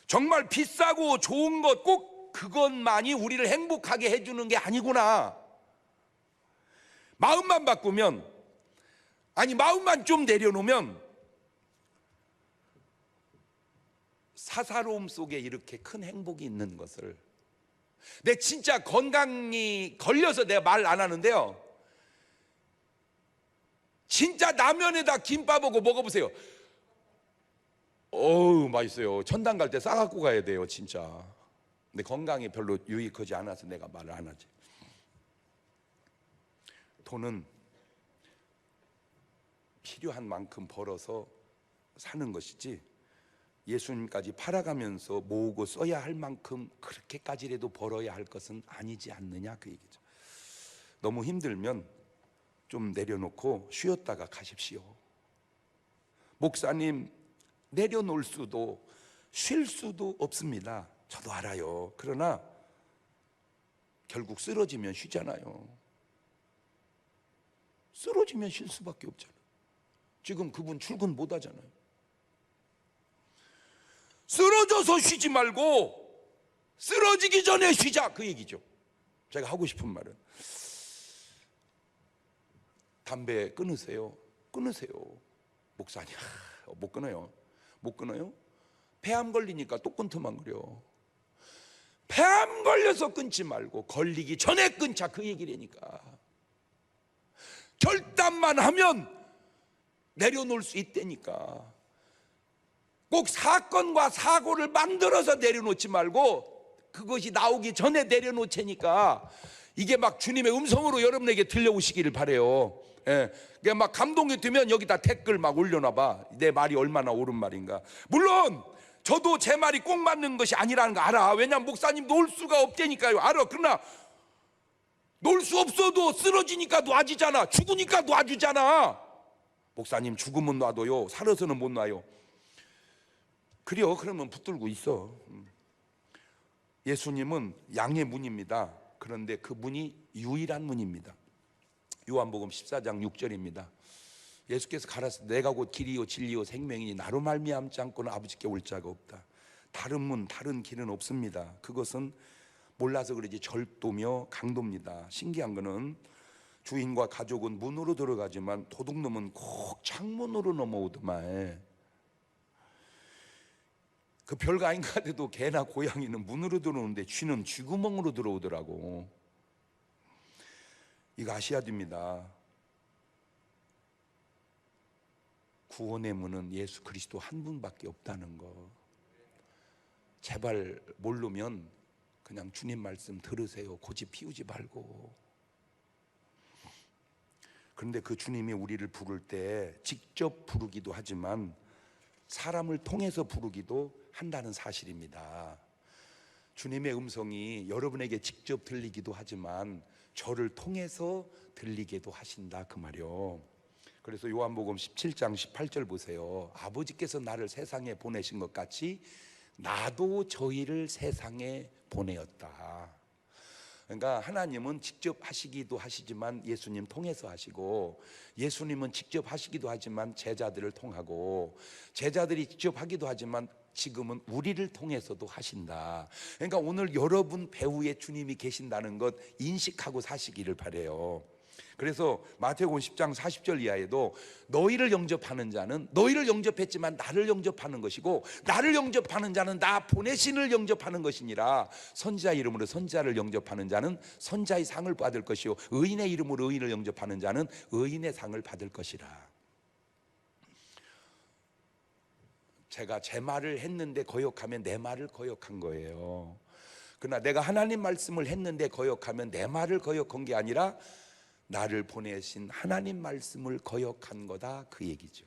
정말 비싸고 좋은 것 꼭 그것만이 우리를 행복하게 해주는 게 아니구나. 마음만 바꾸면, 아니 마음만 좀 내려놓으면 사사로움 속에 이렇게 큰 행복이 있는 것을, 내 진짜 건강이 걸려서 내가 말 안 하는데요, 진짜 라면에다 김밥하고 먹어보세요. 어우 맛있어요. 천당 갈 때 싸갖고 가야 돼요 진짜. 근데 건강에 별로 유익하지 않아서 내가 말을 안 하지. 돈은 필요한 만큼 벌어서 사는 것이지 예수님까지 팔아가면서 모으고 써야 할 만큼 그렇게까지라도 벌어야 할 것은 아니지 않느냐, 그 얘기죠. 너무 힘들면 좀 내려놓고 쉬었다가 가십시오. 목사님, 내려놓을 수도 쉴 수도 없습니다. 저도 알아요. 그러나 결국 쓰러지면 쉬잖아요. 쓰러지면 쉴 수밖에 없잖아요. 지금 그분 출근 못 하잖아요. 쓰러져서 쉬지 말고 쓰러지기 전에 쉬자, 그 얘기죠. 제가 하고 싶은 말은, 담배 끊으세요. 끊으세요. 목사님, 못 끊어요. 못 끊어요? 폐암 걸리니까 또 끊더만 그려. 폐암 걸려서 끊지 말고 걸리기 전에 끊자, 그 얘기라니까. 결단만 하면 내려놓을 수 있다니까. 꼭 사건과 사고를 만들어서 내려놓지 말고 그것이 나오기 전에 내려놓자니까. 이게 막 주님의 음성으로 여러분에게 들려오시기를 바래요. 예, 막 감동이 되면 여기다 댓글 막 올려놔봐. 내 말이 얼마나 옳은 말인가. 물론 저도 제 말이 꼭 맞는 것이 아니라는 거 알아. 왜냐면 목사님 놀 수가 없다니까요. 알아. 그러나 놀 수 없어도 쓰러지니까 놔지잖아. 죽으니까 놔주잖아. 목사님 죽으면 놔둬요. 살아서는 못 놔요. 그래요. 그러면 붙들고 있어. 예수님은 양의 문입니다. 그런데 그 문이 유일한 문입니다. 요한복음 14장 6절입니다. 예수께서 가라사대 내가 곧 길이요 진리요 생명이니 나로 말미암지 않고는 아버지께 올 자가 없다. 다른 문 다른 길은 없습니다. 그것은 몰라서 그러지 절도며 강도입니다. 신기한 거는 주인과 가족은 문으로 들어가지만 도둑놈은 꼭 창문으로 넘어오더만. 그 별거 아닌 것 같아도 개나 고양이는 문으로 들어오는데 쥐는 쥐구멍으로 들어오더라고. 이거 아셔야 됩니다. 구원의 문은 예수 그리스도 한 분밖에 없다는 거. 제발 모르면 그냥 주님 말씀 들으세요. 고집 피우지 말고. 그런데 그 주님이 우리를 부를 때 직접 부르기도 하지만 사람을 통해서 부르기도 한다는 사실입니다. 주님의 음성이 여러분에게 직접 들리기도 하지만 저를 통해서 들리게도 하신다, 그 말이요. 그래서 요한복음 17장 18절 보세요. 아버지께서 나를 세상에 보내신 것 같이 나도 저희를 세상에 보내었다. 그러니까 하나님은 직접 하시기도 하시지만 예수님 통해서 하시고, 예수님은 직접 하시기도 하지만 제자들을 통하고, 제자들이 직접 하기도 하지만 지금은 우리를 통해서도 하신다. 그러니까 오늘 여러분 배후에 주님이 계신다는 것 인식하고 사시기를 바라요. 그래서 마태복음 10장 40절 이하에도 너희를 영접하는 자는 너희를 영접했지만 나를 영접하는 것이고, 나를 영접하는 자는 나 보내신을 영접하는 것이니라. 선지자 이름으로 선지자를 영접하는 자는 선지자의 상을 받을 것이요 의인의 이름으로 의인을 영접하는 자는 의인의 상을 받을 것이라. 제가 제 말을 했는데 거역하면 내 말을 거역한 거예요. 그러나 내가 하나님 말씀을 했는데 거역하면 내 말을 거역한 게 아니라 나를 보내신 하나님 말씀을 거역한 거다, 그 얘기죠.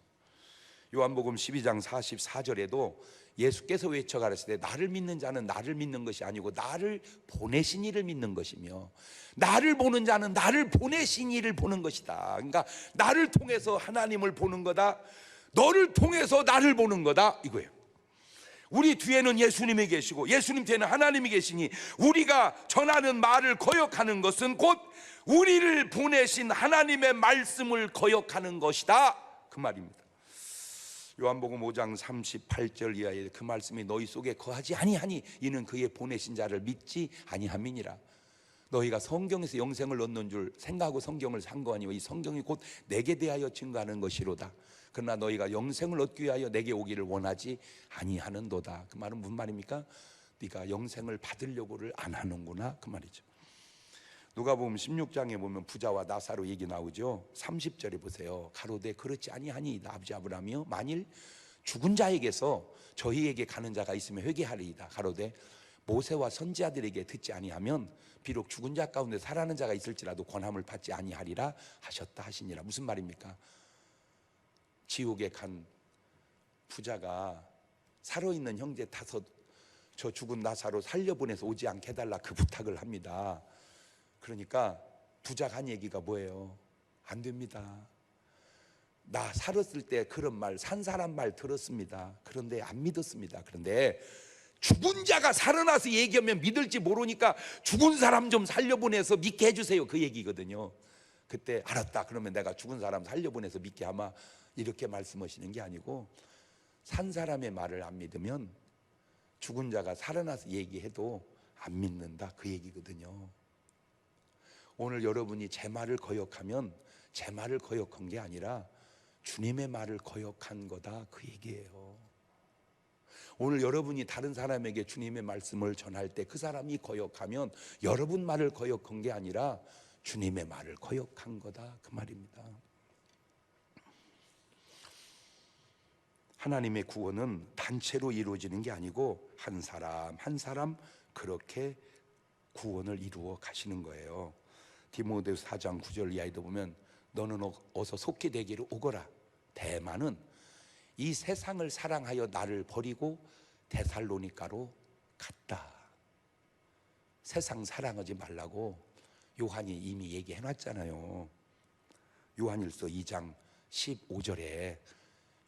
요한복음 12장 44절에도 예수께서 외쳐 가라사대 나를 믿는 자는 나를 믿는 것이 아니고 나를 보내신 이를 믿는 것이며, 나를 보는 자는 나를 보내신 이를 보는 것이다. 그러니까 나를 통해서 하나님을 보는 거다, 너를 통해서 나를 보는 거다, 이거예요. 우리 뒤에는 예수님이 계시고 예수님 뒤에는 하나님이 계시니 우리가 전하는 말을 거역하는 것은 곧 우리를 보내신 하나님의 말씀을 거역하는 것이다, 그 말입니다. 요한복음 5장 38절 이하에 그 말씀이 너희 속에 거하지 아니하니 이는 그의 보내신 자를 믿지 아니함이니라. 너희가 성경에서 영생을 얻는 줄 생각하고 성경을 상고하니 이 성경이 곧 내게 대하여 증거하는 것이로다. 그러나 너희가 영생을 얻기 위하여 내게 오기를 원하지 아니하는도다. 그 말은 무슨 말입니까? 네가 영생을 받으려고를 안 하는구나 그 말이죠. 누가복음 16장에 보면 부자와 나사로 얘기 나오죠. 30절에 보세요. 가로되 그렇지 아니하니 아버지 아브라함이여 만일 죽은 자에게서 저희에게 가는 자가 있으면 회개하리이다. 가로되 모세와 선지자들에게 듣지 아니하면 비록 죽은 자 가운데 살아난 자가 있을지라도 권함을 받지 아니하리라 하셨다 하시니라. 무슨 말입니까? 지옥에 간 부자가 살아있는 형제 다섯 저 죽은 나사로 살려보내서 오지 않게 해달라 그 부탁을 합니다. 그러니까 부자가 한 얘기가 뭐예요? 안 됩니다. 나 살았을 때 그런 말 산 사람 말 들었습니다. 그런데 안 믿었습니다. 그런데 죽은 자가 살아나서 얘기하면 믿을지 모르니까 죽은 사람 좀 살려보내서 믿게 해주세요 그 얘기거든요. 그때 알았다 그러면 내가 죽은 사람 살려보내서 믿게 하마 이렇게 말씀하시는 게 아니고 산 사람의 말을 안 믿으면 죽은 자가 살아나서 얘기해도 안 믿는다 그 얘기거든요. 오늘 여러분이 제 말을 거역하면 제 말을 거역한 게 아니라 주님의 말을 거역한 거다 그 얘기예요. 오늘 여러분이 다른 사람에게 주님의 말씀을 전할 때 그 사람이 거역하면 여러분 말을 거역한 게 아니라 주님의 말을 거역한 거다 그 말입니다. 하나님의 구원은 단체로 이루어지는 게 아니고 한 사람 한 사람 그렇게 구원을 이루어 가시는 거예요. 디모데후서 4장 9절 이하에도 보면 너는 어서 속히 되기를 오거라. 대만은 이 세상을 사랑하여 나를 버리고 데살로니가로 갔다. 세상 사랑하지 말라고 요한이 이미 얘기해 놨잖아요. 요한일서 2장 15절에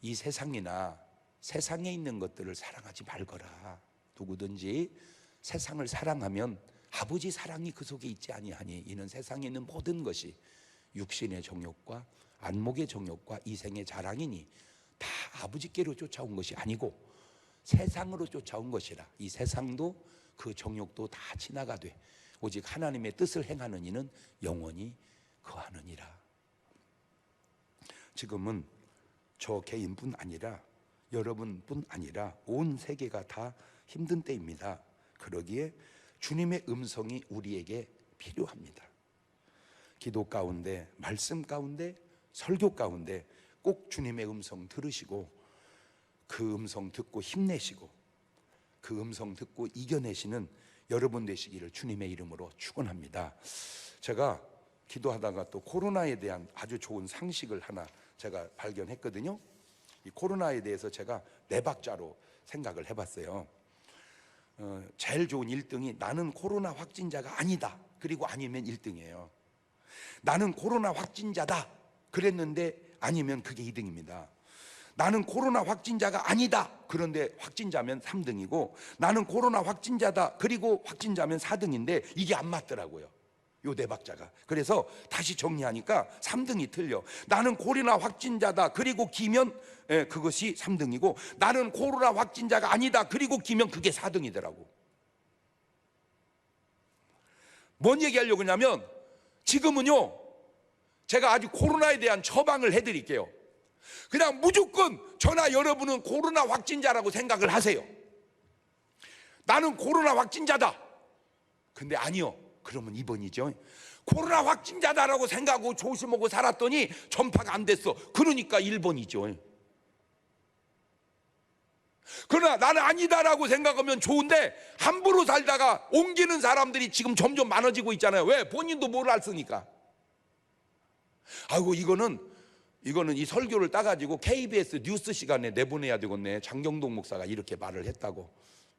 이 세상이나 세상에 있는 것들을 사랑하지 말거라. 누구든지 세상을 사랑하면 아버지 사랑이 그 속에 있지 아니하니 이는 세상에 있는 모든 것이 육신의 정욕과 안목의 정욕과 이생의 자랑이니 다 아버지께로 쫓아온 것이 아니고 세상으로 쫓아온 것이라. 이 세상도 그 정욕도 다 지나가되 오직 하나님의 뜻을 행하는 이는 영원히 거하느니라. 지금은 저 개인뿐 아니라 여러분뿐 아니라 온 세계가 다 힘든 때입니다. 그러기에 주님의 음성이 우리에게 필요합니다. 기도 가운데, 말씀 가운데, 설교 가운데 꼭 주님의 음성 들으시고 그 음성 듣고 힘내시고 그 음성 듣고 이겨내시는 여러분 되시기를 주님의 이름으로 축원합니다. 제가 기도하다가 또 코로나에 대한 아주 좋은 상식을 하나 제가 발견했거든요. 이 코로나에 대해서 제가 4박자로 생각을 해봤어요. 제일 좋은 1등이 나는 코로나 확진자가 아니다. 그리고 아니면 1등이에요. 나는 코로나 확진자다. 그랬는데 아니면 그게 2등입니다. 나는 코로나 확진자가 아니다. 그런데 확진자면 3등이고 나는 코로나 확진자다. 그리고 확진자면 4등인데 이게 안 맞더라고요. 요 4박자가. 그래서 다시 정리하니까 3등이 틀려. 나는 코로나 확진자다. 그리고 기면 그것이 3등이고 나는 코로나 확진자가 아니다. 그리고 기면 그게 4등이더라고. 뭔 얘기하려고 하냐면 지금은요 제가 아주 코로나에 대한 처방을 해드릴게요. 그냥 무조건 저나 여러분은 코로나 확진자라고 생각을 하세요. 나는 코로나 확진자다. 근데 아니요. 그러면 2번이죠. 코로나 확진자다라고 생각하고 조심하고 살았더니 전파가 안 됐어. 그러니까 1번이죠. 그러나 나는 아니다라고 생각하면 좋은데 함부로 살다가 옮기는 사람들이 지금 점점 많아지고 있잖아요. 왜? 본인도 뭘 알으니까. 아이고 이거는 이 설교를 따가지고 KBS 뉴스 시간에 내보내야 되겠네. 장경동 목사가 이렇게 말을 했다고.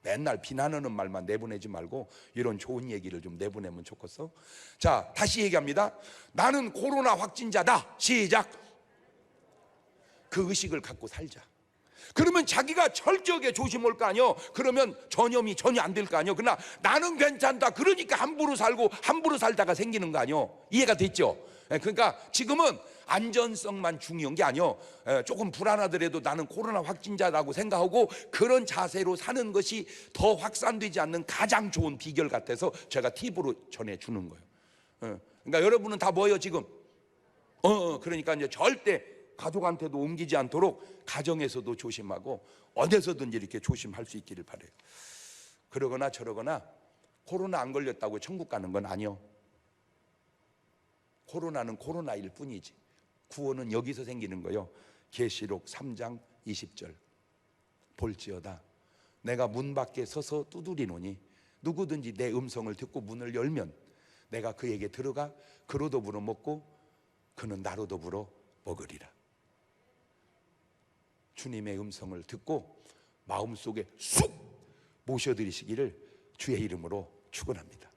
맨날 비난하는 말만 내보내지 말고 이런 좋은 얘기를 좀 내보내면 좋겠어. 자, 다시 얘기합니다. 나는 코로나 확진자다. 시작. 그 의식을 갖고 살자. 그러면 자기가 철저하게 조심할 거 아니요. 그러면 전염이 전혀 안 될 거 아니요. 그러나 나는 괜찮다. 그러니까 함부로 살고 함부로 살다가 생기는 거 아니요. 이해가 됐죠? 그러니까 지금은 안전성만 중요한 게 아니요. 조금 불안하더라도 나는 코로나 확진자라고 생각하고 그런 자세로 사는 것이 더 확산되지 않는 가장 좋은 비결 같아서 제가 팁으로 전해주는 거예요. 그러니까 여러분은 다 뭐예요 지금? 그러니까 이제 절대 가족한테도 옮기지 않도록 가정에서도 조심하고 어디서든지 이렇게 조심할 수 있기를 바라요. 그러거나 저러거나 코로나 안 걸렸다고 천국 가는 건 아니요. 코로나는 코로나일 뿐이지 구원은 여기서 생기는 거요. 계시록 3장 20절 볼지어다 내가 문 밖에 서서 두드리노니 누구든지 내 음성을 듣고 문을 열면 내가 그에게 들어가 그로 더불어 먹고 그는 나로 더불어 먹으리라. 주님의 음성을 듣고 마음속에 쑥 모셔드리시기를 주의 이름으로 축원합니다.